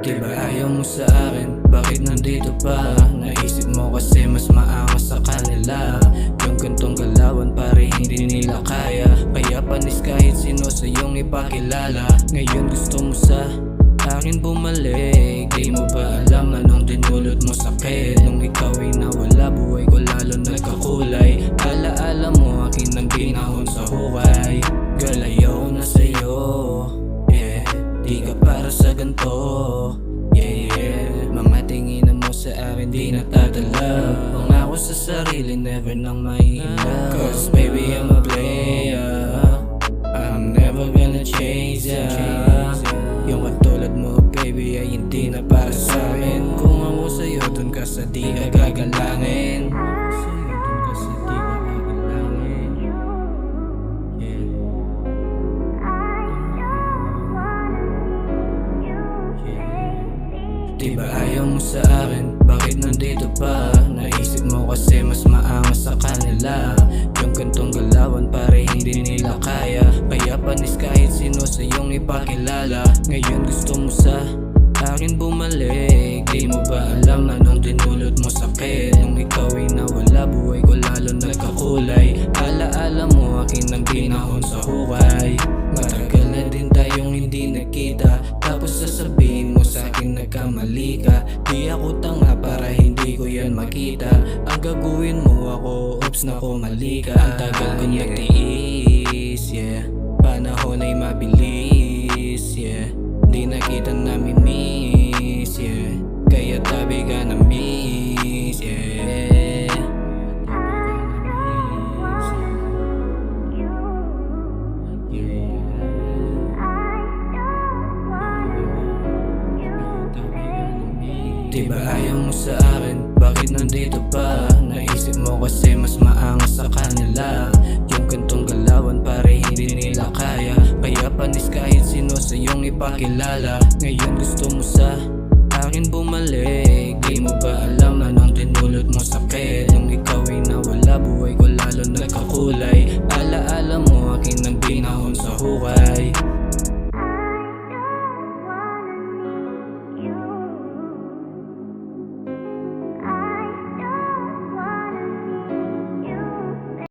Di ba ayaw mo sa akin? Bakit nandito pa? Naisip mo kasi mas maangas sa kanila. Yung gantong galawan pare hindi nila kaya. Kaya panis kahit sino sa iyong ipakilala. Ngayon gusto mo sa akin bumalik. Di mo ba alam anong dinulot mo sakit? Nung ikaw ay nawala, buhay ko lalo nagkakulay. Alaala mo akin ang ginahon sa hukay. Girl, ayaw na sa'yo, yeah. Di ka para sa ganto, yeah, yeah. Mga tinginan mo sa akin di natatalag. Pangako sa sarili, never nang maiilag. Cause baby I'm a player, I'm never gonna change ya. Yung katulad mo baby ay hindi na para sa'kin. Kung ako sa'yo dun ka sa di ka gagalangin. Diba ayaw mo sa akin? Bakit nandito pa? Naisip mo kasi mas maangas sa kanila. Yung gantong galawan pare hindi nila kaya. Kaya panis kahit sino sa iyong ipakilala. Ngayon gusto mo sa akin bumalik. Di mo ba alam anong dinulot mo sakit? Nung ikaw ay nawala, buhay ko lalo nagkakulay. Alaala mo akin ang ginahon sa hukay. Matagal na din tayong hindi nakita, tapos sasabihin mo sa'kin nagkamali ka. Di ako tanga para hindi ko yan makita. Ang gagawin mo ako, oops naku mali ka. Ang tagal kong nagtiis, yeah. Panahon ay mabilis, yeah. Di na kita namimiss, yeah. Kaya tabi ka na miss, yeah. Diba ayaw mo sa akin? Bakit nandito pa? Naisip mo kasi mas maangas sa kanila. Yung gantong galawan pare hindi nila kaya. Kaya panis kahit sino sa iyong ipakilala. Ngayon gusto mo sa akin bumalik. Di mo ba alam